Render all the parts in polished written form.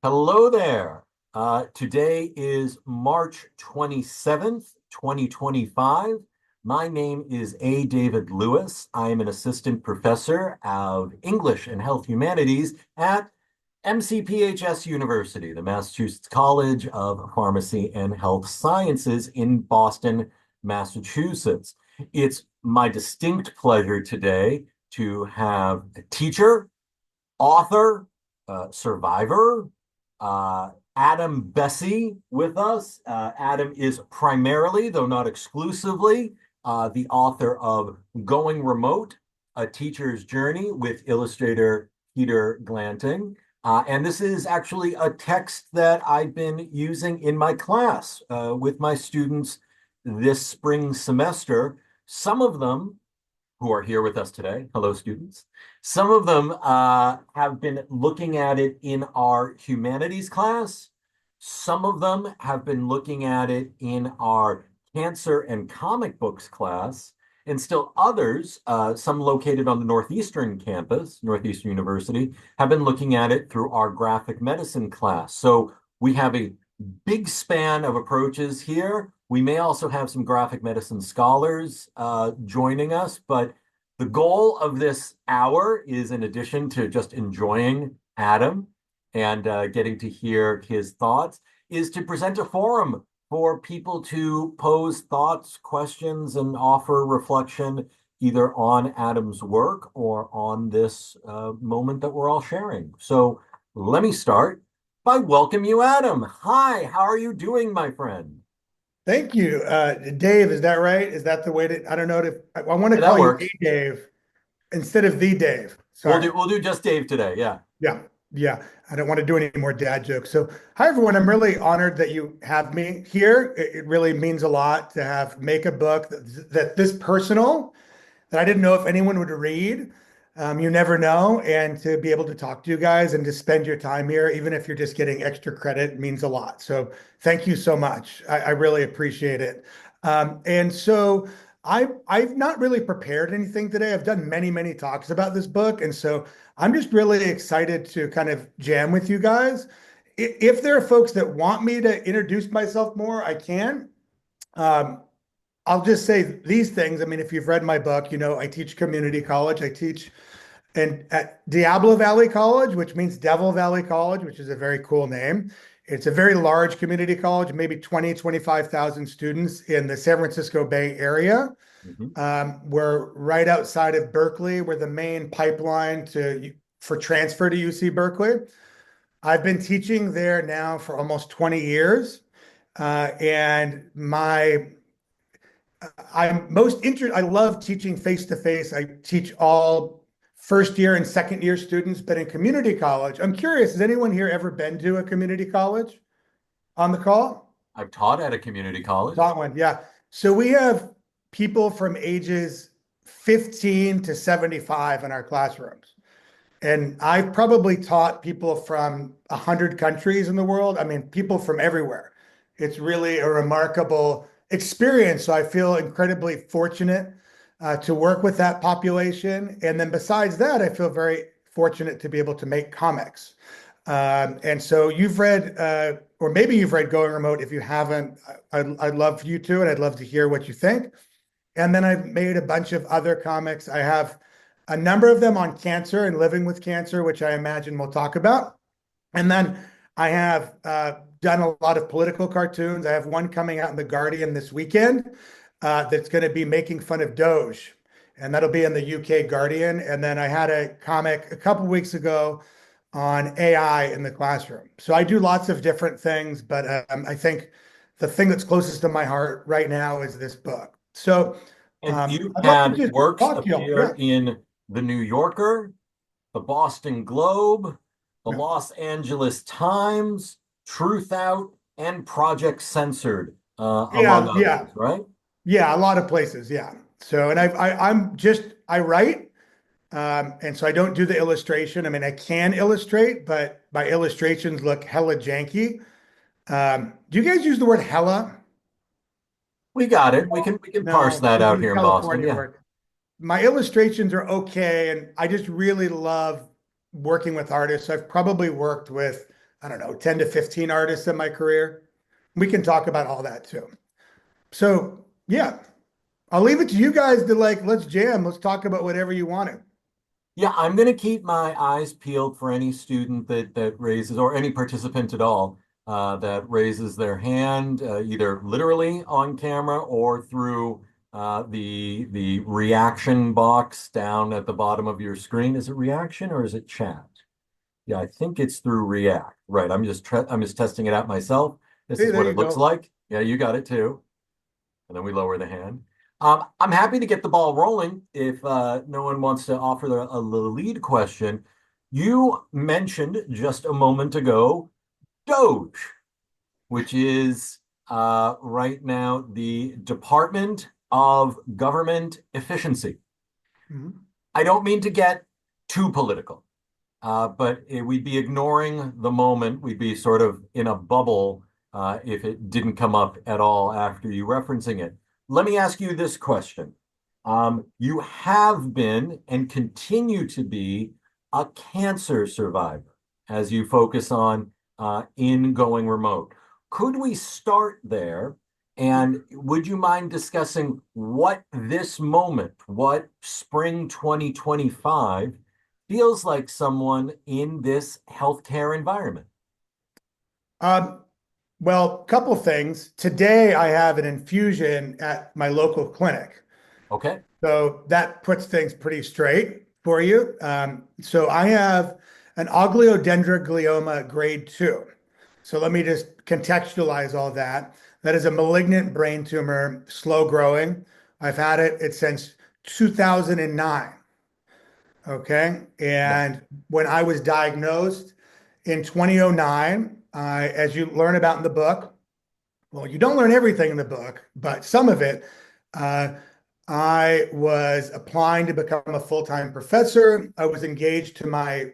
Hello there. Today is March 27th, 2025. My name is A. David Lewis. I am an assistant professor of English and Health Humanities at MCPHS University, the Massachusetts College of Pharmacy and Health Sciences in Boston, Massachusetts. It's my distinct pleasure today to have a teacher, author, survivor, Adam Bessie with us. Adam is primarily, though not exclusively, the author of Going Remote, A Teacher's Journey with illustrator Peter Glanting. And this is actually a text that I've been using in my class with my students this spring semester. Some of them who are here with us today. Hello, students. Some of them have been looking at it in our humanities class. Some of them have been looking at it in our cancer and comic books class. And still others, some located on the Northeastern campus, Northeastern University, have been looking at it through our graphic medicine class. So we have a big span of approaches here. We may also have some graphic medicine scholars joining us, but the goal of this hour is, in addition to just enjoying Adam and getting to hear his thoughts, is to present a forum for people to pose thoughts, questions, and offer reflection either on Adam's work or on this moment that we're all sharing. So let me start by welcoming you, Adam. Hi, how are you doing, my friend? Thank you. Dave, is that right? Is that the way to, I don't know if I want to Yeah, that call you A works. Dave instead of the Dave. We'll Sorry. do we'll do just Dave today. Yeah. Yeah. Yeah. I don't want to do any more dad jokes. So, hi everyone. I'm really honored that you have me here. It really means a lot to have make a book that this personal that I didn't know if anyone would read. You never know. And to be able to talk to you guys and to spend your time here, even if you're just getting extra credit, means a lot. So thank you so much. I really appreciate it. I've not really prepared anything today. I've done many, many talks about this book. And so I'm just really excited to kind of jam with you guys. If there are folks that want me to introduce myself more, I can. Um, I'll just say these things. I mean, if you've read my book, you know I teach community college. I teach at Diablo Valley College, which means Devil Valley College, which is a very cool name. It's a very large community college, maybe 20, 25,000 students in the San Francisco Bay Area. Mhm. We're right outside of Berkeley. We're the main pipeline for transfer to UC Berkeley. I've been teaching there now for almost 20 years. And my I'm most interested. I love teaching face to face. I teach all first year and second year students, but in community college, I'm curious, has anyone here ever been to a community college on the call? I've taught at a community college. Taught one, yeah. So we have people from ages 15 to 75 in our classrooms. And I've probably taught people from 100 countries in the world. I mean, people from everywhere. It's really a remarkable experience. So I feel incredibly fortunate to work with that population. And then besides that, I feel very fortunate to be able to make comics. And so you've read, or maybe you've read Going Remote. If you haven't, I'd love you to, and I'd love to hear what you think. And then I've made a bunch of other comics. I have a number of them on cancer and living with cancer, which I imagine we'll talk about. And then I have done a lot of political cartoons. I have one coming out in The Guardian this weekend that's going to be making fun of Doge, and that'll be in the UK Guardian. And then I had a comic a couple weeks ago on AI in the classroom. So I do lots of different things, but I think the thing that's closest to my heart right now is this book. So And you I'd love to had just works talk to you. appear Yeah. in The New Yorker, the Boston Globe, the Yeah. Los Angeles Times, Truth Out, and Project Censored, among Yeah. others, Yeah. right? Yeah. A lot of places. Yeah. So, and I write. And so I don't do the illustration. I mean, I can illustrate, but my illustrations look hella janky. Do you guys use the word hella? We got it. We can parse No, that this out is a here in Boston. California Yeah. word. My illustrations are okay, and I just really love working with artists. I've probably worked with I don't know, 10 to 15 artists in my career. We can talk about all that too. So yeah, I'll leave it to you guys to like, let's jam. Let's talk about whatever you want to. Yeah, I'm going to keep my eyes peeled for any student that raises, or any participant at all, that raises their hand, either literally on camera or through the reaction box down at the bottom of your screen. Is it reaction or is it chat? Yeah, I think it's through React. Right. I'm just testing it out myself. This Hey, is there what you it looks go. like. Yeah, you got it too. And then we lower the hand. I'm happy to get the ball rolling if no one wants to offer a lead question. You mentioned just a moment ago Doge, which is right now the Department of Government Efficiency. Mhm. I don't mean to get too political, but we'd be ignoring the moment. We'd be sort of in a bubble if it didn't come up at all after you referencing it. Let me ask you this question. You have been and continue to be a cancer survivor as you focus on in going remote. Could we start there? And would you mind discussing what this moment, what spring 2025 feels like someone in this healthcare environment? Um, well, couple things. Today I have an infusion at my local clinic. Okay. So that puts things pretty straight for you. So I have an oligodendroglioma grade 2. So let me just contextualize all that. That is a malignant brain tumor, slow growing. I've had it since 2009. Okay. Right. And when I was diagnosed in 2009, as you learn about in the book, well, you don't learn everything in the book, but some of it. Uh, I was applying to become a full-time professor. I was engaged to my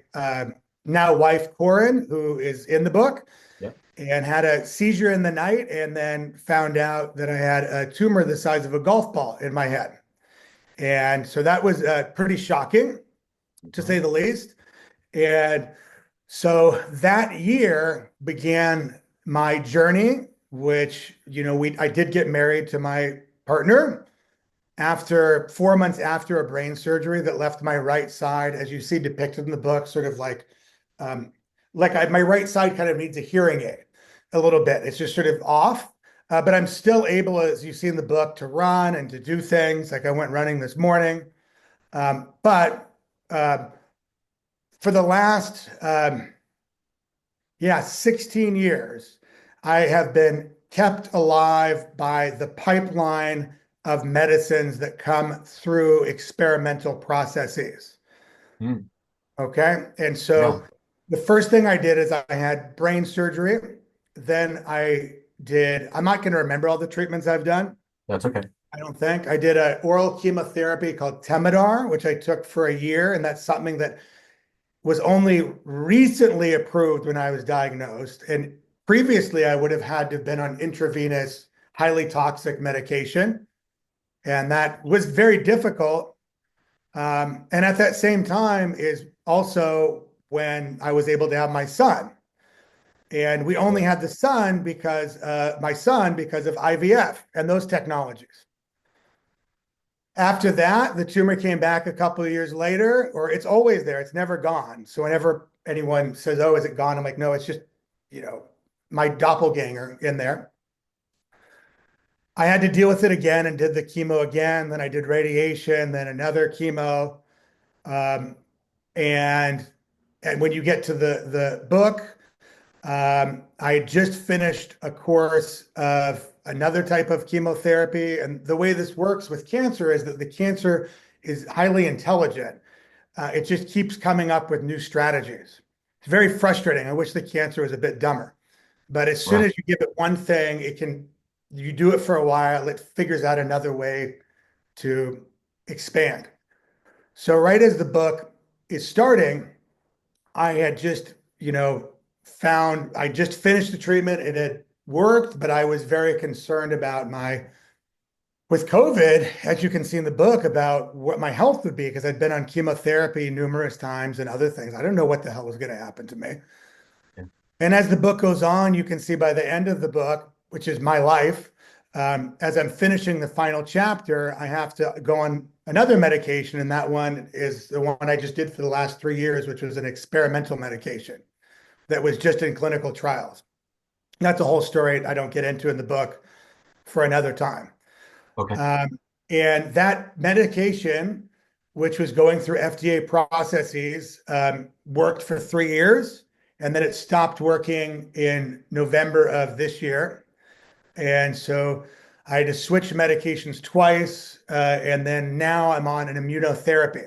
now wife, Corin, who is in the book, Yeah. and had a seizure in the night, and then found out that I had a tumor the size of a golf ball in my head. And so that was pretty shocking, to Mhm. say the least. And so that year began my journey, which, I did get married to my partner after 4 months after a brain surgery that left my right side, as you see depicted in the book, sort of um, my right side kind of needs a hearing aid a little bit. It's just sort of off. But I'm still able, as you see in the book, to run and to do things. Like I went running this morning. But for the last, yeah, 16 years, I have been kept alive by the pipeline of medicines that come through experimental processes. Mm. Okay. And Yeah, so the first thing I did is I had brain surgery. Then I'm not going to remember all the treatments I've done. that's okay. I don't think. I did an oral chemotherapy called Temodar, which I took for a year. And that's something that was only recently approved when I was diagnosed. And previously, I would have had to have been on intravenous, highly toxic medication. And that was very difficult. And at that same time is also when I was able to have my son. And we only Sure. had the son because my son because of IVF and those technologies. After that, the tumor came back a couple of years later, or it's always there. It's never gone. So whenever anyone says, "Oh, is it gone?" I'm like, "No, it's just, you know, my doppelganger in there." I had to deal with it again and did the chemo again. Then I did radiation, then another chemo. Um, and and when you get to the book, I had just finished a course of another type of chemotherapy. And the way this works with cancer is that the cancer is highly intelligent. It just keeps coming up with new strategies. It's very frustrating. I wish the cancer was a bit dumber. But as soon Well, as you give it one thing, you do it for a while, it figures out another way to expand. So, right as the book is starting, I had just, I just finished the treatment. It had worked, but I was very concerned about with COVID, as you can see in the book, about what my health would be because I'd been on chemotherapy numerous times and other things. I don't know what the hell was going to happen to me. yeah. And as the book goes on, you can see by the end of the book, which is my life, as I'm finishing the final chapter, I have to go on another medication. And that one is the one I just did for the last 3 years, which was an experimental medication that was just in clinical trials. That's a whole story I don't get into in the book for another time. Okay. Um, and that medication, which was going through FDA processes, worked for 3 years. And then it stopped working in November of this year. And so I had to switch medications twice. And then now I'm on an immunotherapy,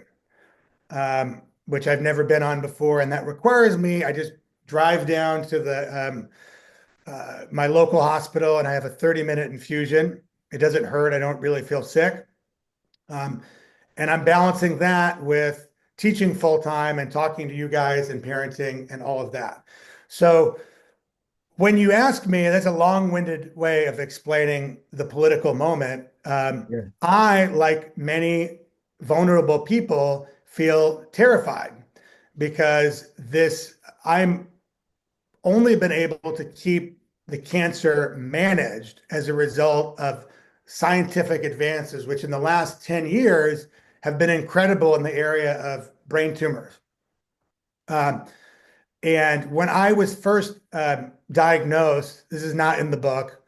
which I've never been on before. And that requires me, I just drive down to my local hospital and I have a 30-minute infusion. It doesn't hurt. I don't really feel sick. Um, and I'm balancing that with teaching full time and talking to you guys and parenting and all of that. So when you ask me, that's a long-winded way of explaining the political moment. Yeah. I, like many vulnerable people, feel terrified because I'm only been able to keep the cancer managed as a result of scientific advances, which in the last 10 years have been incredible in the area of brain tumors. Um, and when I was first diagnosed, this is not in the book,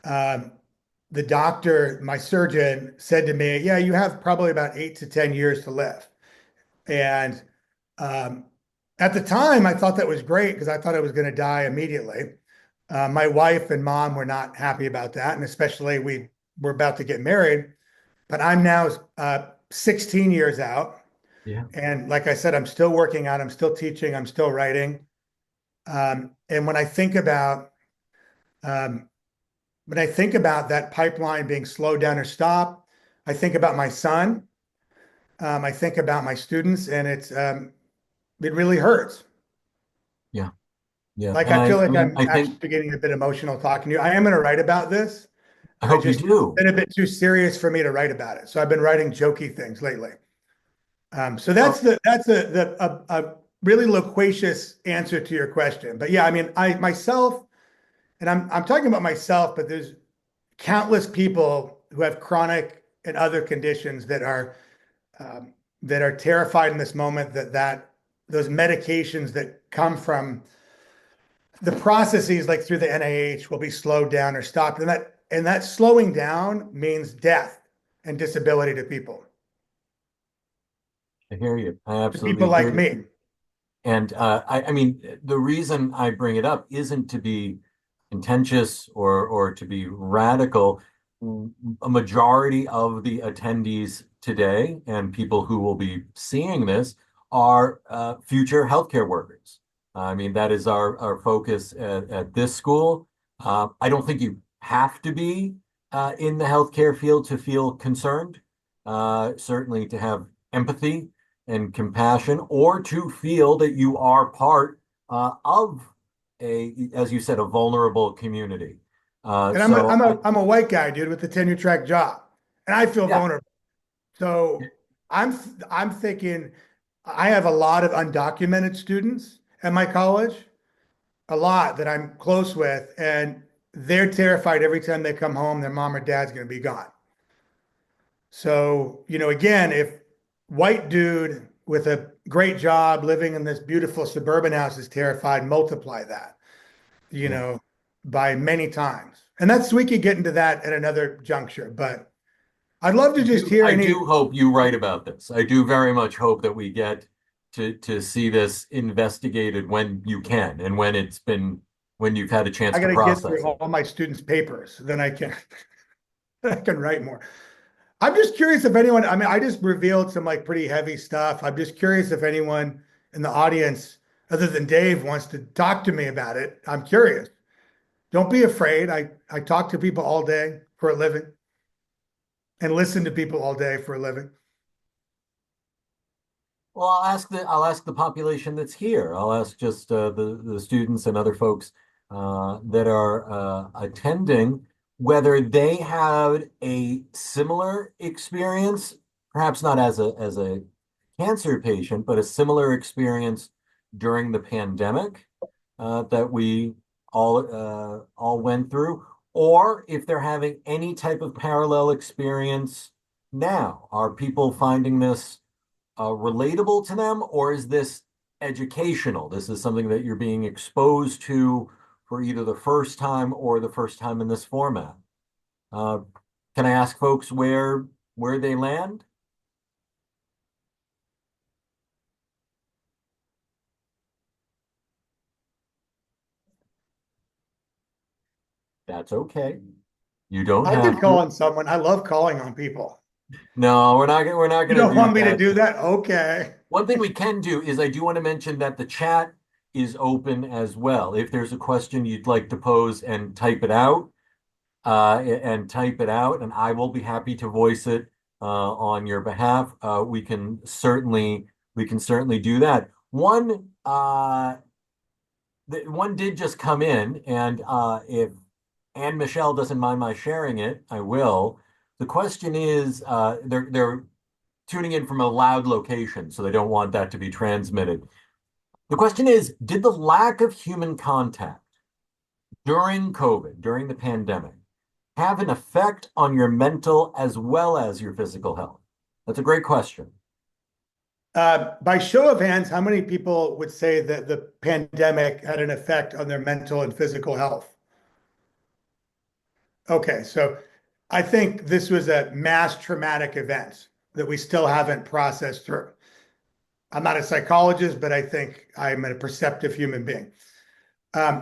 um, the doctor, my surgeon, said to me, "Yeah, you have probably about 8 to 10 years to live." And um, at the time, I thought that was great because I thought I was going to die immediately. My wife and mom were not happy about that, and especially we were about to get married. But I'm now 16 years out, Yeah. and like I said, I'm still working out, I'm still teaching, I'm still writing. And um, when I think about that pipeline being slowed down or stopped, I think about my son. I think about my students, and it really hurts. Yeah. Yeah. Like And I feel I like mean, I'm I think, actually getting a bit emotional talking to you. I am going to write about this. I I hope you just do. been a bit too serious for me to write about it. So I've been writing jokey things lately. So Well, that's a really loquacious answer to your question. But yeah, I mean, I myself, and I'm talking about myself, but there's countless people who have chronic and other conditions that are terrified in this moment that those medications that come from the processes like through the NIH will be slowed down or stopped. And that slowing down means death and disability I hear you. I to absolutely people like hear me. you. And I mean, the reason I bring it up isn't to be contentious or to be radical. A majority of the attendees today and people who will be seeing this are future healthcare workers. I mean, that is our focus at this school. I don't think you have to be in the healthcare field to feel concerned, certainly to have empathy and compassion, or to feel that you are part of as you said, a vulnerable community. And I'm a, So I'm I, a, I'm a white guy, dude, with a tenure track job, and I feel yeah, vulnerable. So I'm thinking I have a lot of undocumented students at my college, a lot that I'm close with, and they're terrified every time they come home, their mom or dad's going to be gone. So, again, if white dude with a great job living in this beautiful suburban house is terrified, multiply that, you yeah. know, by many times. And we could get into that at another juncture, but I'd love to just hear I any. do hope you write about this. I do very much hope that we get to see this investigated when you can and when you've had a chance I got to to get through process it. all my students' papers, then I can I can write more. I'm just curious if anyone, I mean, I just revealed some like pretty heavy stuff. I'm just curious if anyone in the audience, other than Dave, wants to talk to me about it. I'm curious. Don't be afraid. I talk to people all day for a living and listen to people all day for a living. Well, I'll ask the population that's here. I'll ask just the students and other folks that are attending whether they had a similar experience, perhaps not as a cancer patient, but a similar experience during the pandemic. that we all went through, or if they're having any type of parallel experience now. Are people finding this relatable to them, or is this educational? This is something that you're being exposed to for either the first time or the first time in this format. Uh, can I ask folks where they land? That's okay. You don't I could have call to. on someone. I love calling on people. No, we're not You going to don't do want me to that. do that? Okay. One thing we can do is I do want to mention that the chat is open as well. If there's a question you'd like to pose and type it out, and I will be happy to voice it on your behalf. We can certainly do that. One did just come in, and if Anne Michelle doesn't mind my sharing it, I will. The question is, they're tuning in from a loud location, so they don't want that to be transmitted. The question is, did the lack of human contact during COVID, during the pandemic, have an effect on your mental as well as your physical health? That's a great question. By show of hands, how many people would say that the pandemic had an effect on their mental and physical health? Okay, so I think this was a mass traumatic event that we still haven't processed through. I'm not a psychologist, but I think I'm a perceptive human being.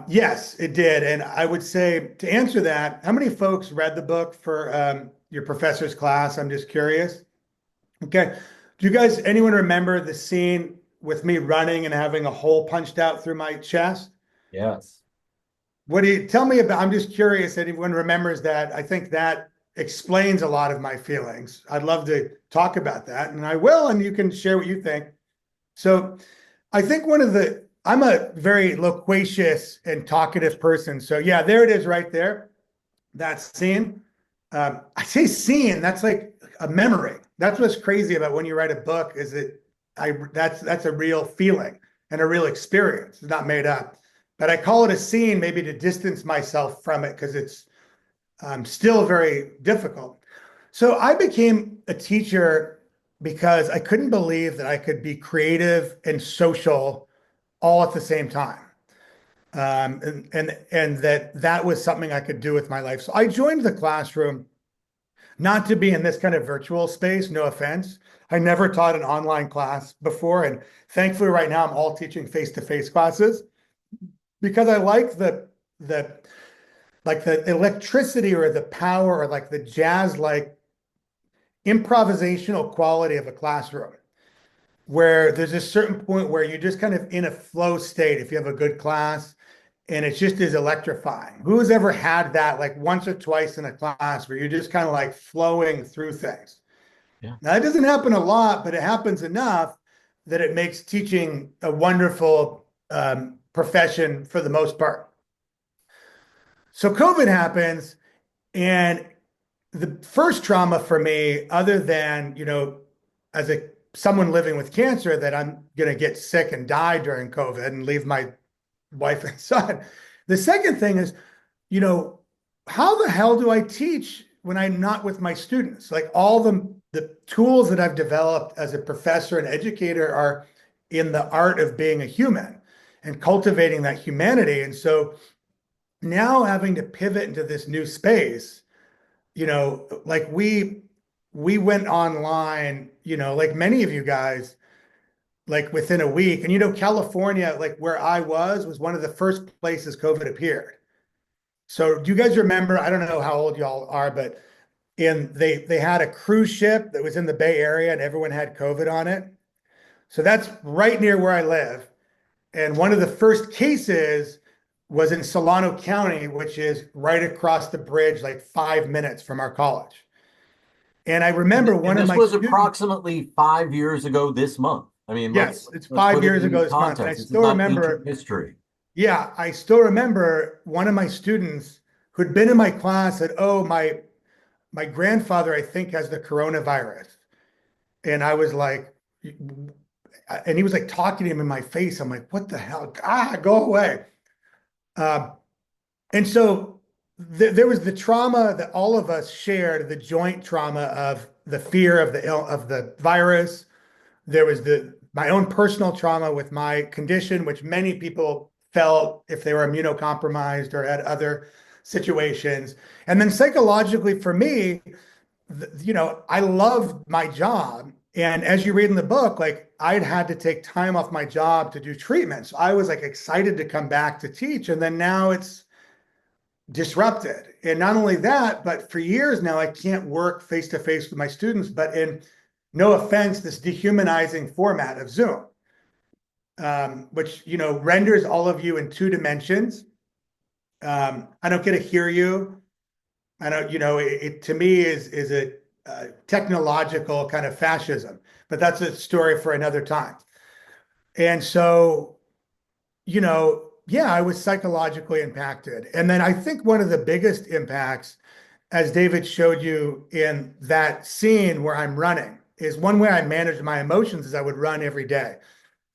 Yes, it did. And I would say to answer that, how many folks read the book for your professor's class? I'm just curious. Okay. Do you guys, anyone remember the scene with me running and having a hole punched out through my chest? Yes. What do you tell me about? I'm just curious. Anyone remembers that? I think that explains a lot of my feelings. I'd love to talk about that, and I will, and you can share what you think. So I think I'm a very loquacious and talkative person. So yeah, there it is right there. That scene. I say scene, that's like a memory. That's what's crazy about when you write a book is that that's a real feeling and a real experience. It's not made up. But I call it a scene maybe to distance myself from it because it's still very difficult. So I became a teacher because I couldn't believe that I could be creative and social all at the same time. And that was something I could do with my life. So I joined the classroom not to be in this kind of virtual space, no offense. I never taught an online class before. And thankfully, right now, I'm all teaching face-to-face classes because I like the like the electricity or the power or like the jazz like improvisational quality of a classroom where there's a certain point where you're just kind of in a flow state if you have a good class and it just is electrifying. Who's ever had that like once or twice in a class where you're just kind of like flowing through things? Yeah. Now, that doesn't happen a lot, but it happens enough that it makes teaching a wonderful profession for the most part. So COVID happens, and the first trauma for me, other than, as a someone living with cancer, that I'm going to get sick and die during COVID and leave my wife and son. The second thing is, you know, how the hell do I teach when I'm not with my students? Like all the tools that I've developed as a professor and educator are in the art of being a human and cultivating that humanity. And so now having to pivot into this new space, like we went online, like many of you guys, like within a week. And California, like where I was one of the first places COVID appeared. So do you guys remember? I don't know how old y'all are, but they had a cruise ship that was in the Bay Area and everyone had COVID on it. So that's right near where I live. And one of the first cases was in Solano County, which is right across the bridge, like 5 minutes from our college. And I remember And one of this my was students, approximately 5 years ago this month. I mean, yes, it's let's five put it years ago in this month. And I context. This is still not ancient remember, history. yeah, I still remember one of my students who'd been in my class said, "Oh, my grandfather, I think, has the coronavirus." And I was like, and he was like talking to him in my face. I'm like, what the hell? Go away. Um, and so there was the trauma that all of us shared, the joint trauma of the fear of the virus. There was my own personal trauma with my condition, which many people felt if they were immunocompromised or had other situations. And then psychologically for me, I loved my job. And as you read in the book, like I'd had to take time off my job to do treatments. So I was like excited to come back to teach. And then now it's disrupted. And not only that, but for years now, I can't work face to face with my students, but in no offense, this dehumanizing format of Zoom, which, renders all of you in two dimensions. I don't get to hear you. I don't, it to me is a technological kind of fascism, but that's a story for another time. And so, yeah, I was psychologically impacted. And then I think one of the biggest impacts, as David showed you in that scene where I'm running, is one way I managed my emotions is I would run every day.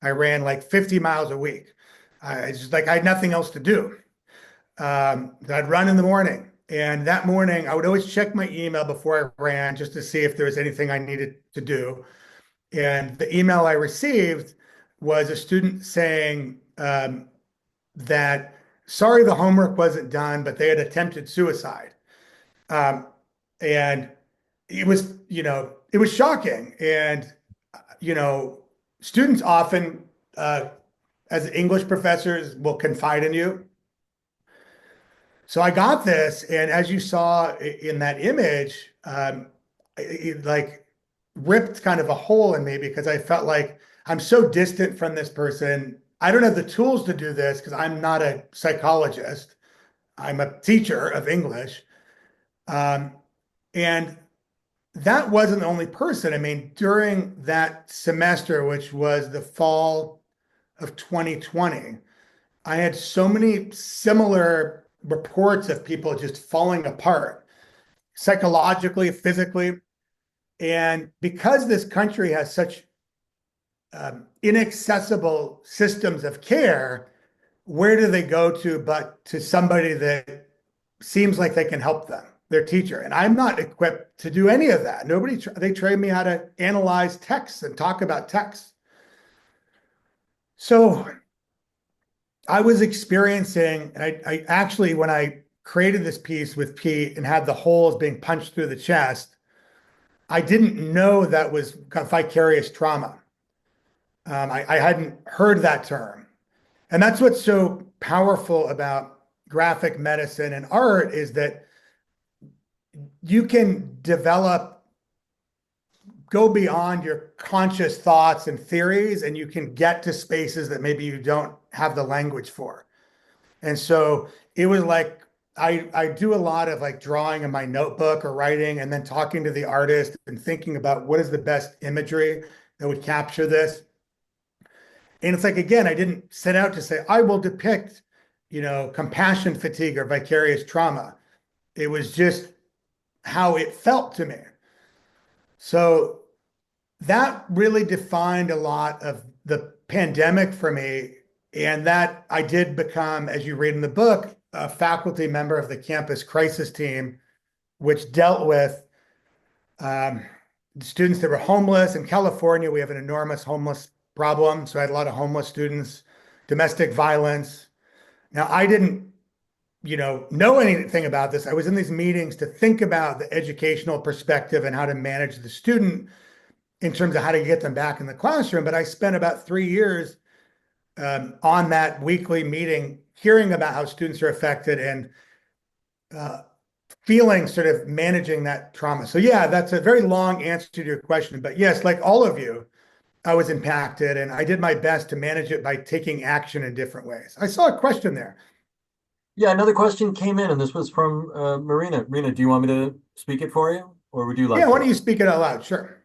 I ran like 50 miles a week. It's just like I had nothing else to do. I'd run in the morning. And that morning, I would always check my email before I ran just to see if there was anything I needed to do. And the email I received was a student saying that, sorry, the homework wasn't done, but they had attempted suicide. Um, and it was shocking. And, you know, students often, as English professors, will confide in you. So I got this, and as you saw in that image, it like ripped kind of a hole in me because I felt like I'm so distant from this person. I don't have the tools to do this because I'm not a psychologist. I'm a teacher of English. Um, and that wasn't the only person. I mean, during that semester, which was the fall of 2020, I had so many similar reports of people just falling apart psychologically, physically. And because this country has such inaccessible systems of care, where do they go to but to somebody that seems like they can help them, their teacher? And I'm not equipped to do any of that. They train me how to analyze texts and talk about texts. So I was experiencing, and I actually, when I created this piece with Pete and had the holes being punched through the chest, I didn't know that was vicarious trauma. I hadn't heard that term. And that's what's so powerful about graphic medicine and art is that you can go beyond your conscious thoughts and theories, and you can get to spaces that maybe you don't have the language for. And so it was like I do a lot of like drawing in my notebook or writing and then talking to the artist and thinking about what is the best imagery that would capture this. And it's like, again, I didn't set out to say, I will depict, compassion fatigue or vicarious trauma. It was just how it felt to me. So that really defined a lot of the pandemic for me. And that I did become, as you read in the book, a faculty member of the campus crisis team, which dealt with students that were homeless. In California, we have an enormous homeless problem. So I had a lot of homeless students, domestic violence. Now, I didn't, know anything about this. I was in these meetings to think about the educational perspective and how to manage the student in terms of how to get them back in the classroom. But I spent about 3 years on that weekly meeting, hearing about how students are affected and feeling sort of managing that trauma. So yeah, that's a very long answer to your question. But yes, like all of you, I was impacted and I did my best to manage it by taking action in different ways. I saw a question there. Yeah, another question came in, and this was from Marina. Marina, do you want me to speak it for you, or would you Yeah, like why to? don't you speak it out loud? Sure.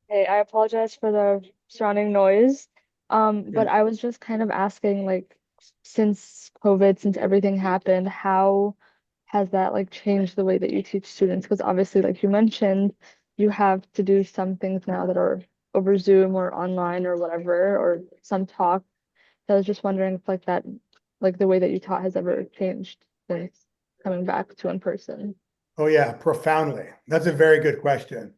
Hey, I apologize for the surrounding noise. But Yeah. I was just kind of asking, like, since COVID, since everything happened, how has that like changed the way that you teach students? Because obviously, like you mentioned, you have to do some things now that are over Zoom or online or whatever, or some talk. So I was just wondering if like that, like the way that you taught has ever changed since coming back to in person. Oh yeah, profoundly. That's a very good question.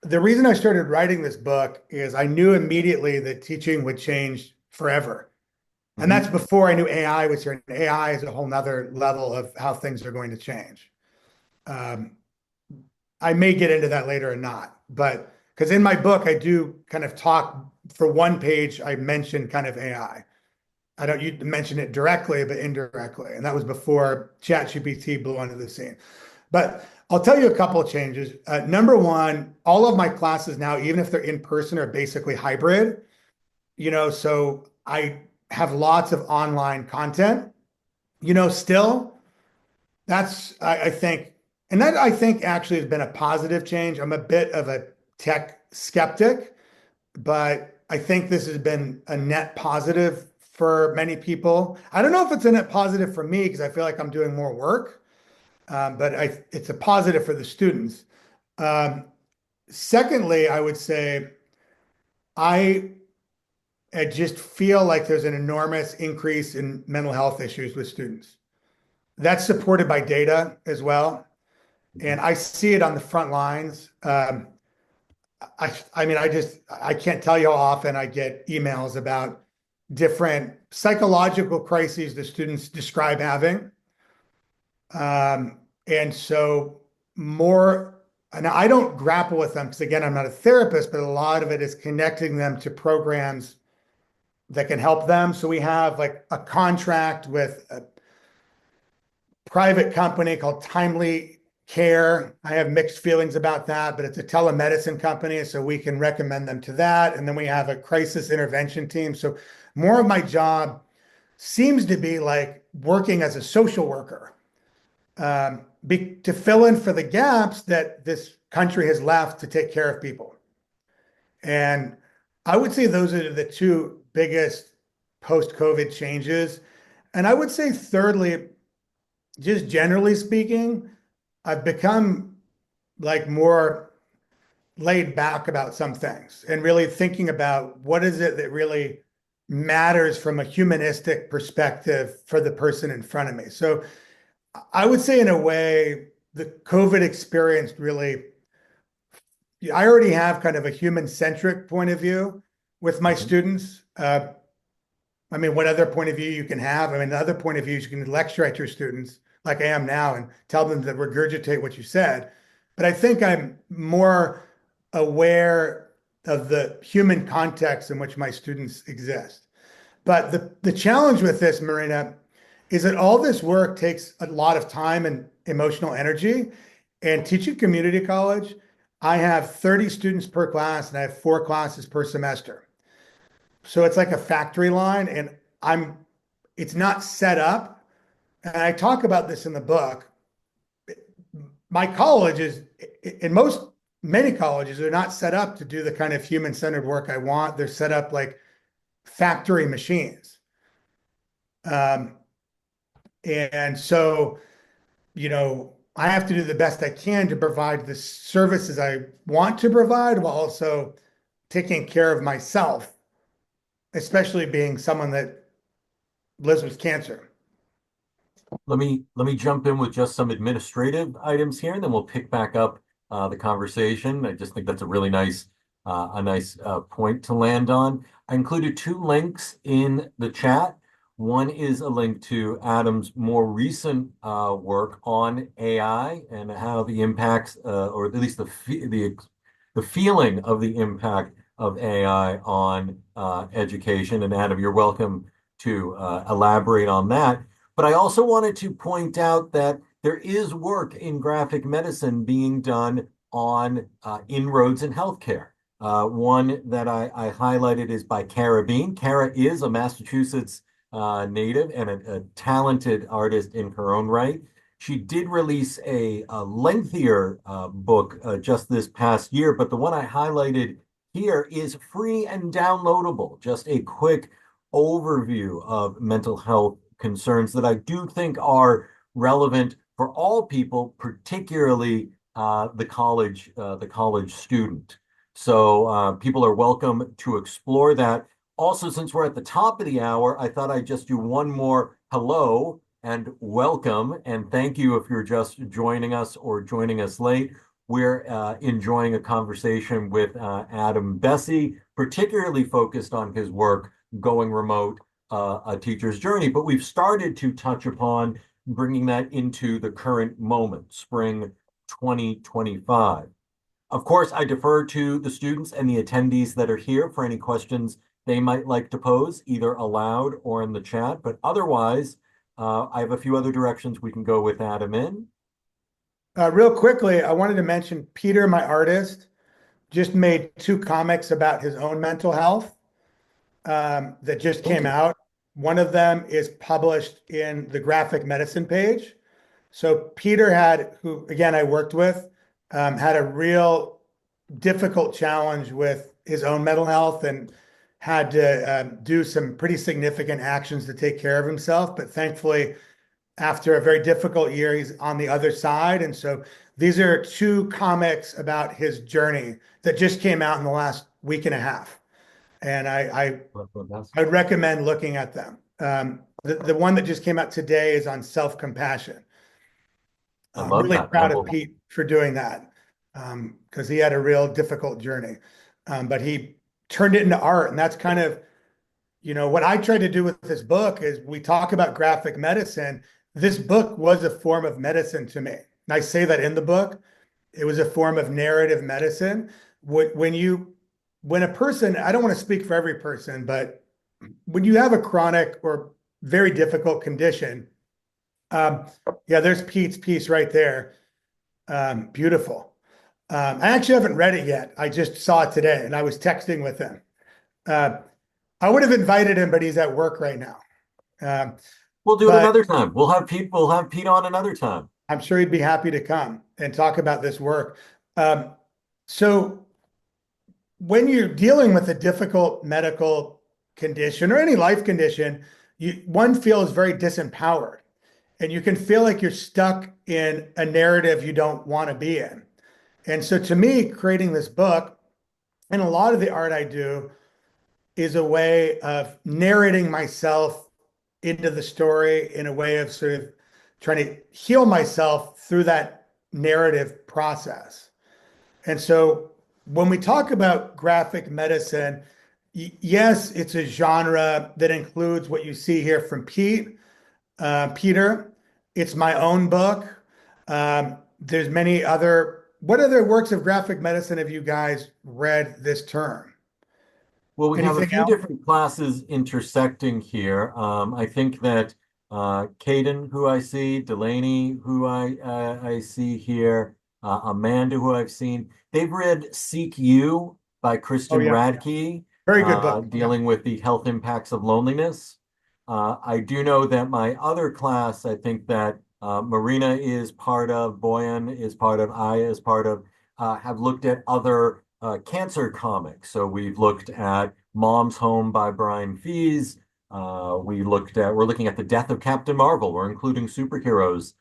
The reason I started writing this book is I knew immediately that teaching would change forever. And Hmm. that's before I knew AI was here. And AI is a whole nother level of how things are going to change. Um, I may get into that later or not, but because in my book, I do kind of talk for one page, I mentioned kind of AI. I don't you mention it directly, but indirectly. And that was before ChatGPT blew onto the scene. But I'll tell you a couple of changes. Number one, all of my classes now, even if they're in person, are basically hybrid. So I have lots of online content. Still, that's I think, and that I think actually has been a positive change. I'm a bit of a tech skeptic, but I think this has been a net positive for many people. I don't know if it's a net positive for me because I feel like I'm doing more work, but it's a positive for the students. Um, Secondly, I would say I I just feel like there's an enormous increase in mental health issues with students. That's supported by data as well. And I see it on the front lines. I mean, I can't tell you how often I get emails about different psychological crises the students describe having. And so more, and I don't grapple with them because again, I'm not a therapist, but a lot of it is connecting them to programs that can help them. So we have like a contract with a private company called Timely Care. I have mixed feelings about that, but it's a telemedicine company, so we can recommend them to that. And then we have a crisis intervention team. So more of my job seems to be like working as a social worker, to fill in for the gaps that this country has left to take care of people. And I would say those are the two biggest post-COVID changes. And I would say, thirdly, just generally speaking, I've become like more laid back about some things and really thinking about what is it that really matters from a humanistic perspective for the person in front of me. So I would say, in a way, the COVID experience really, I already have kind of a human centric point of view with my Hmm. students. I mean, what other point of view you can have? I mean, the other point of view is you can lecture at your students like I am now and tell them to regurgitate what you said. But I think I'm more aware of the human context in which my students exist. But the challenge with this, Marina, is that all this work takes a lot of time and emotional energy. And teaching community college, I have 30 students per class and I have 4 classes per semester. So it's like a factory line, and I'm it's not set up. And I talk about this in the book. My college is, in many colleges, they're not set up to do the kind of human-centered work I want. They're set up like factory machines. Um, and so, I have to do the best I can to provide the services I want to provide while also taking care of myself, especially being someone that lives with cancer. Let me jump in with just some administrative items here, and then we'll pick back up the conversation. I just think that's a really nice point to land on. I included 2 links in the chat. One is a link to Adam's more recent work on AI and how the impacts, or at least the feeling of the impact of AI on education. And Adam, you're welcome to elaborate on that. But I also wanted to point out that there is work in graphic medicine being done on inroads in healthcare. One that I highlighted is by Cara Bean. Cara is a Massachusetts native and a talented artist in her own right. She did release a lengthier book just this past year, but the one I highlighted here is free and downloadable. Just a quick overview of mental health concerns that I do think are relevant for all people, particularly the college student. So people are welcome to explore that. Also, since we're at the top of the hour, I thought I'd just do one more hello and welcome. And thank you if you're just joining us or joining us late. We're enjoying a conversation with Adam Bessie, particularly focused on his work going remote, a teacher's journey. But we've started to touch upon bringing that into the current moment, spring 2025. Of course, I defer to the students and the attendees that are here for any questions they might like to pose, either aloud or in the chat. But otherwise, I have a few other directions we can go with Adam in. Real quickly, I wanted to mention Peter, my artist, just made 2 comics about his own mental health that just came out. One of them is published in the graphic medicine page. So Peter had, who again I worked with, had a real difficult challenge with his own mental health and had to do some pretty significant actions to take care of himself. But thankfully, after a very difficult year, he's on the other side. And so these are 2 comics about his journey that just came out in the last week and a half. And I'd recommend looking at them. The one that just came out today is on self-compassion. I I'm love really that. proud of Pete for doing that because he had a real difficult journey. But he turned it into art. And that's kind of, what I tried to do with this book is we talk about graphic medicine. This book was a form of medicine to me. And I say that in the book. It was a form of narrative medicine. When a person, I don't want to speak for every person, but when you have a chronic or very difficult condition, yeah, there's Pete's piece right there. Beautiful. I actually haven't read it yet. I just saw it today and I was texting with him. I would have invited him, but he's at work right now. We'll do it But another time. We'll have Pete on another time. I'm sure he'd be happy to come and talk about this work. So when you're dealing with a difficult medical condition or any life condition, one feels very disempowered. And you can feel like you're stuck in a narrative you don't want to be in. And so to me, creating this book and a lot of the art I do is a way of narrating myself into the story in a way of sort of trying to heal myself through that narrative process. And so when we talk about graphic medicine, yes, it's a genre that includes what you see here from Peter. It's my own book. There's many other. What other works of graphic medicine have you guys read this term? Well, we have a Anything few else? different classes intersecting here. I think that Caden, who I see, Delaney, who I see here, Amanda, who I've seen, they've read Seek You by Oh Kristen yeah, Radke, very good book. Yeah. dealing with the health impacts of loneliness. I do know that my other class, I think that Marina is part of, Boyan is part of, Aya is part of, have looked at other cancer comics. So we've looked at Mom's Home by Brian Fees. We're looking at the death of Captain Marvel. We're including superheroes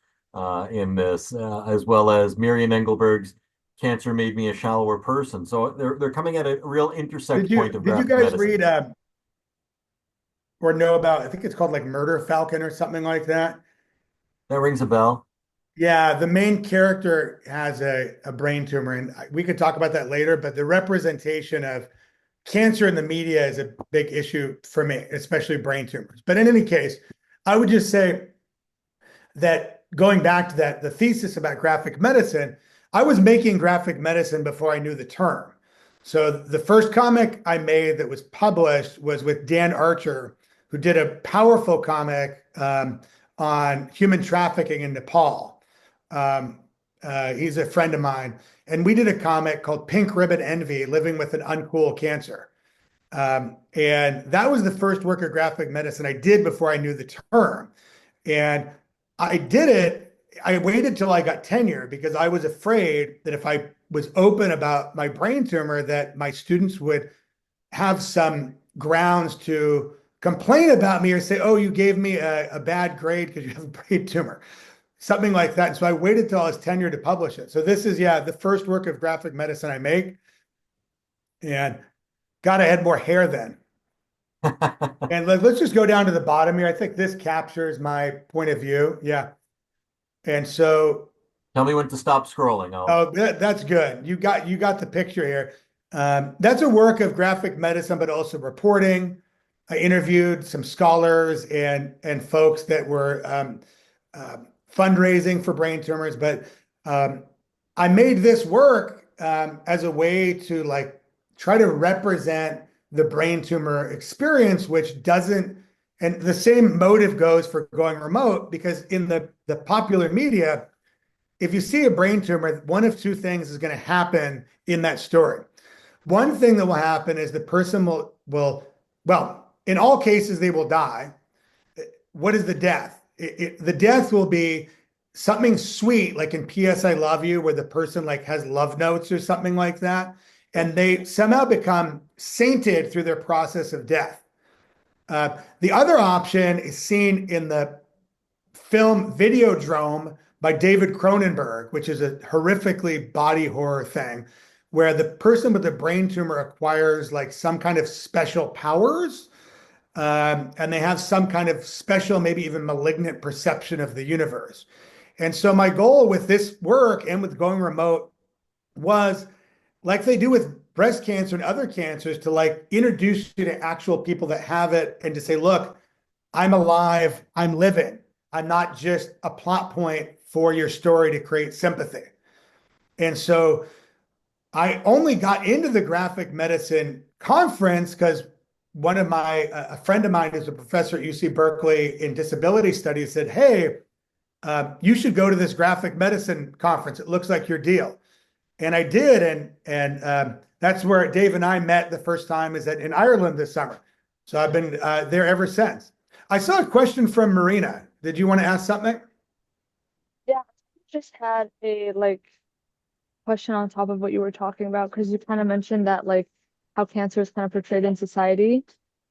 in this, as well as Miriam Engelberg's Cancer Made Me a Shallower Person. So they're coming at a real intersect point of Did you graphic guys medicine. read or know about, I think it's called like Murder Falcon or something like that? That rings a bell. Yeah, the main character has a brain tumor, and we could talk about that later, but the representation of cancer in the media is a big issue for me, especially brain tumors. But in any case, I would just say that going back to that, the thesis about graphic medicine, I was making graphic medicine before I knew the term. So the first comic I made that was published was with Dan Archer, who did a powerful comic on human trafficking in Nepal. He's a friend of mine. And we did a comic called Pink Ribbon Envy, Living with an Uncool Cancer. And that was the first work of graphic medicine I did before I knew the term. And I did it. I waited till I got tenure because I was afraid that if I was open about my brain tumor, that my students would have some grounds to complain about me or say, oh, you gave me a bad grade because you have a brain tumor, something like that. And so I waited till I was tenured to publish it. So this is, yeah, the first work of graphic medicine I make. And God, I had more hair then. And let's just go down to the bottom here. I think this captures my point of view. Yeah. And so, Tell me when to stop scrolling. oh, that's good. You got the picture here. That's a work of graphic medicine, but also reporting. I interviewed some scholars and folks that were uh, fundraising for brain tumors, but um, I made this work as a way to like try to represent the brain tumor experience, which doesn't, and the same motive goes for going remote, because in the popular media, if you see a brain tumor, one of two things is going to happen in that story. One thing that will happen is the person will well, in all cases, they will die. What is the death? The death will be something sweet, like in P.S. I Love You, where the person like has love notes or something like that, and they somehow become sainted through their process of death. The other option is seen in the film Videodrome by David Cronenberg, which is a horrifically body horror thing, where the person with the brain tumor acquires like some kind of special powers, and they have some kind of special, maybe even malignant perception of the universe. And so my goal with this work and with going remote was, like they do with breast cancer and other cancers, to like introduce you to actual people that have it and to say, look, I'm alive, I'm living. I'm not just a plot point for your story to create sympathy. And so I only got into the graphic medicine conference because a friend of mine who's a professor at UC Berkeley in disability studies said, hey, you should go to this graphic medicine conference. It looks like your deal. And I did. And that's where Dave and I met the first time, is in Ireland this summer. So I've been there ever since. I saw a question from Marina. Did you want to ask something? Yeah, I just had a like question on top of what you were talking about, because you kind of mentioned that like how cancer is kind of portrayed in society.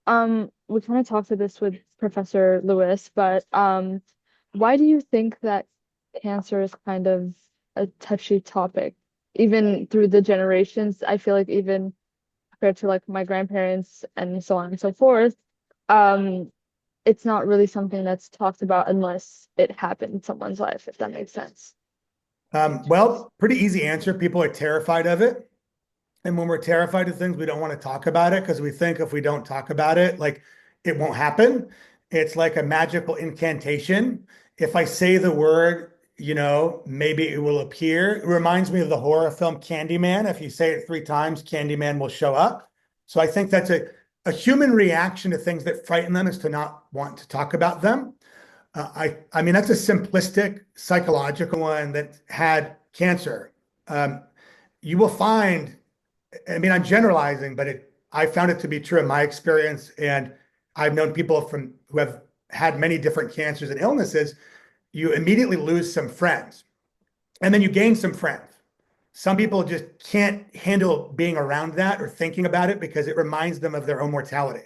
We kind of talked to this with Professor Lewis, but why do you think that cancer is kind of a touchy topic, even through the generations? I feel like even compared to like my grandparents and so on and so forth, um, it's not really something that's talked about unless it happened in someone's life, if that makes sense. Well, pretty easy answer. People are terrified of it. And when we're terrified of things, we don't want to talk about it because we think if we don't talk about it, like it won't happen. It's like a magical incantation. If I say the word, maybe it will appear. It reminds me of the horror film Candyman. If you say it 3 times, Candyman will show up. So I think that's a human reaction to things that frighten them, is to not want to talk about them. I mean, that's a simplistic psychological one that had cancer. Um, you will find, I mean, I'm generalizing, but I found it to be true in my experience. And I've known people who have had many different cancers and illnesses. You immediately lose some friends, and then you gain some friends. Some people just can't handle being around that or thinking about it because it reminds them of their own mortality.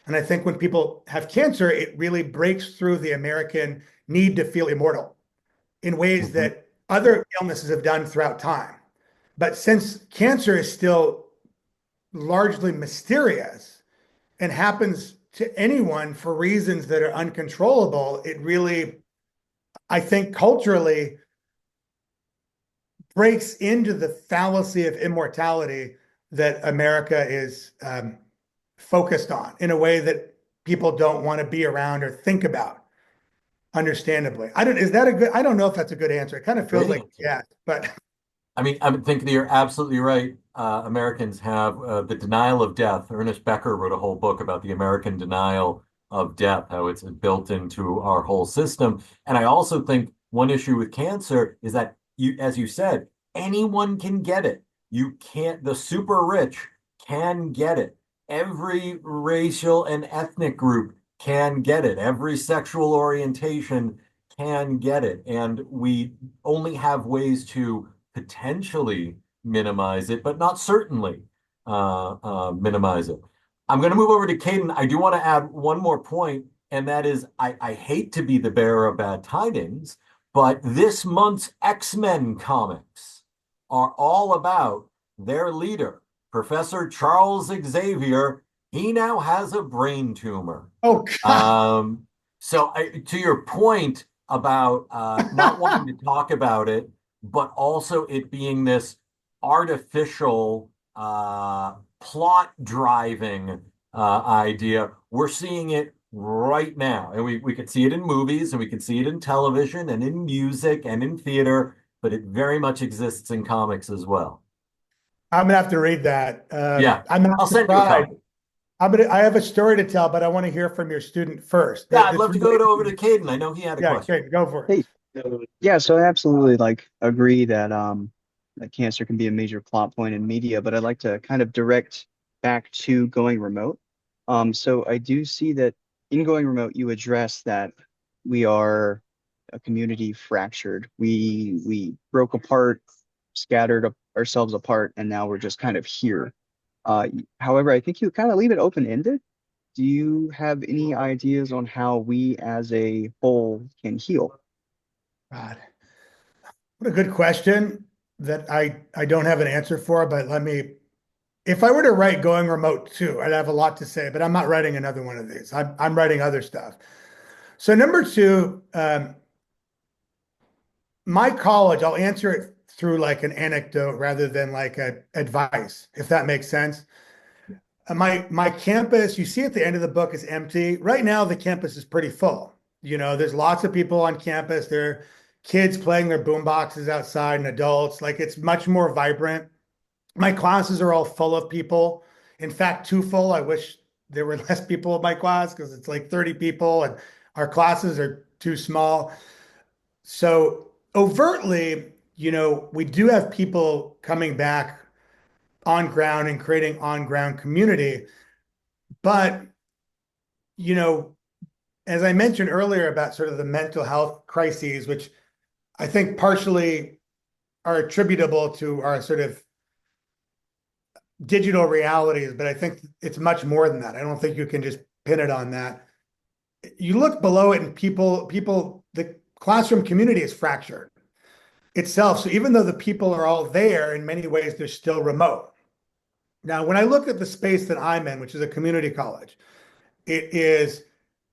And I think when people have cancer, it really breaks through the American need to feel immortal in ways Mhm. that other illnesses have done throughout time. But since cancer is still largely mysterious and happens to anyone for reasons that are uncontrollable, it really, I think, culturally breaks into the fallacy of immortality that America is focused on in a way that people don't want to be around or think about, understandably. I don't know if that's a good answer. It kind of feels Great like, answer. yeah, but I mean, I think that you're absolutely right. Americans have the denial of death. Ernest Becker wrote a whole book about the American denial of death, how it's built into our whole system. And I also think one issue with cancer is that as you said, anyone can get it. You can't, the super rich can get it. Every racial and ethnic group can get it. Every sexual orientation can get it. And we only have ways to potentially minimize it, but not certainly minimize it. I'm going to move over to Caden. I do want to add one more point, and that is I hate to be the bearer of bad tidings, but this month's X-Men comics are all about their leader, Professor Charles Xavier, He now has a brain tumor. Oh God. To your point about not wanting to talk about it, but also it being this artificial plot driving idea, we're seeing it right now. And we could see it in movies and we can see it in television and in music and in theater, but it very much exists in comics as well. I'm gonna have to read that. Yeah, I'm I'll not send you a surprised. copy. I have a story to tell, but I want to hear from your student first. Yeah, I'd That's love to really, go over to Caden. I know he had a yeah, question. okay, go for it. Hey, yeah, so I absolutely agree that that cancer can be a major plot point in media, but I'd like to kind of direct back to going remote. So I do see that in going remote, you address that we are a community fractured. We broke apart, ourselves apart, and now we're just kind of here. However, I think you kind of leave it open-ended. Do you have any ideas on how we as a whole can heal? God, what a good question that I don't have an answer for, but if I were to write going remote too, I'd have a lot to say, but I'm not writing another one of these. I'm writing other stuff. So number two, my college, I'll answer it through like an anecdote rather than like a advice, if that makes sense. My campus, you see at the end of the book, is empty. Right now, the campus is pretty full. There's lots of people on campus. There are kids playing their boom boxes outside and adults. Like it's much more vibrant. My classes are all full of people. In fact, too full. I wish there were less people in my class because it's like 30 people and our classes are too small. So overtly, we do have people coming back on ground and creating on ground community. But, you know, as I mentioned earlier about sort of the mental health crises, which I think partially are attributable to our sort of digital realities, but I think it's much more than that. I don't think you can just pin it on that. You look below it and the classroom community is fractured itself. So even though the people are all there, in many ways, they're still remote. Now, when I look at the space that I'm in, which is a community college, it is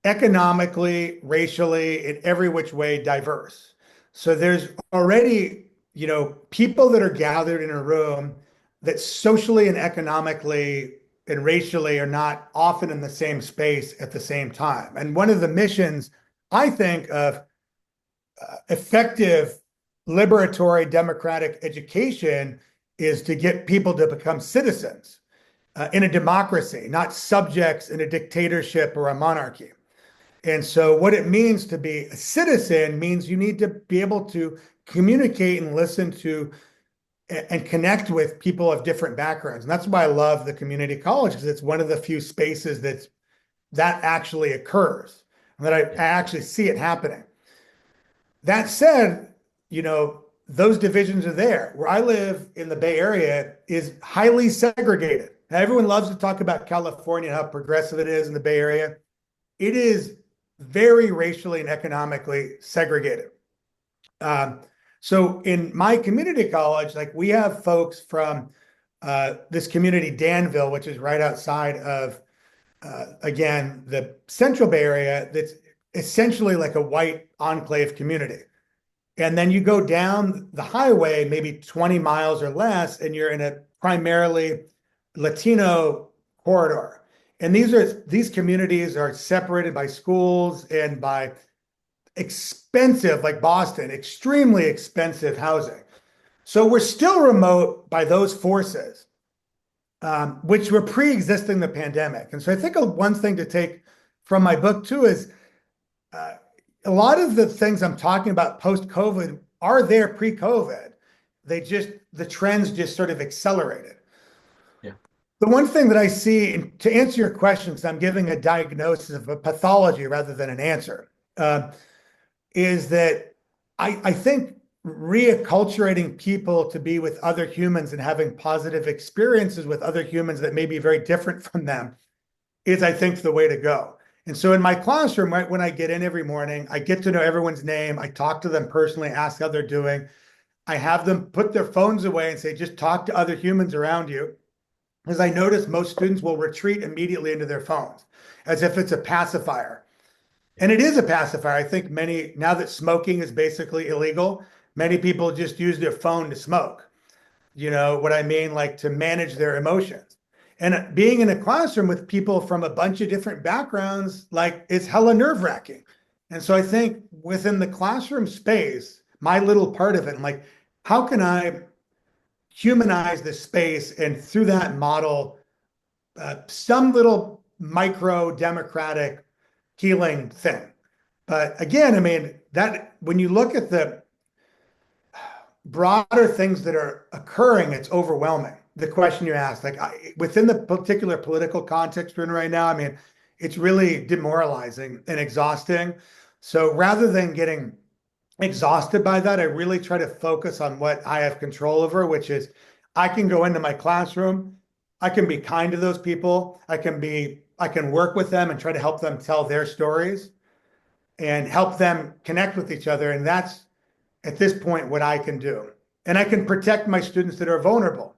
economically, racially, in every which way diverse. So there's already, people that are gathered in a room that socially and economically and racially are not often in the same space at the same time. And one of the missions, I think, of effective liberatory democratic education is to get people to become citizens in a democracy, not subjects in a dictatorship or a monarchy. And so, what it means to be a citizen means you need to be able to communicate and listen to and connect with people of different backgrounds. And that's why I love the community college, because it's one of the few spaces that actually occurs and that I actually see it happening. That said, those divisions are there. Where I live in the Bay Area is highly segregated. Now, everyone loves to talk about California and how progressive it is in the Bay Area. It is very racially and economically segregated. So in my community college, like we have folks from this community, Danville, which is right outside of, again, the Central Bay Area, that's essentially like a white enclave community. And then you go down the highway, maybe 20 miles or less, and you're in a primarily Latino corridor. And these communities are separated by schools and by expensive, like Boston, extremely expensive housing. So we're still remote by those forces, which were pre-existing the pandemic. And so I think one thing to take from my book too is a lot of the things I'm talking about post-COVID are there pre-COVID. The trends just sort of accelerated. Yeah. The one thing that I see, and to answer your questions, I'm giving a diagnosis of a pathology rather than an answer, is that I think reacculturating people to be with other humans and having positive experiences with other humans that may be very different from them is, I think, the way to go. And so in my classroom, right, when I get in every morning, I get to know everyone's name. I talk to them personally, ask how they're doing. I have them put their phones away and say, just talk to other humans around you. is I notice most students will retreat immediately into their phones as if it's a pacifier. And it is a pacifier. I think many, now that smoking is basically illegal, many people just use their phone to smoke. You know what I mean? Like to manage their emotions. And being in a classroom with people from a bunch of different backgrounds, like it's hella nerve-wracking. And so I think within the classroom space, my little part of it, I'm like, how can I humanize the space and through that model some little micro democratic healing thing? But again, I mean, that when you look at the broader things that are occurring, it's overwhelming. The question you asked, like within the particular political context we're in right now, I mean, it's really demoralizing and exhausting. So rather than getting exhausted by that, I really try to focus on what I have control over, which is I can go into my classroom, I can be kind to those people, I can work with them and try to help them tell their stories and help them connect with each other. And that's at this point what I can do. And I can protect my students that are vulnerable.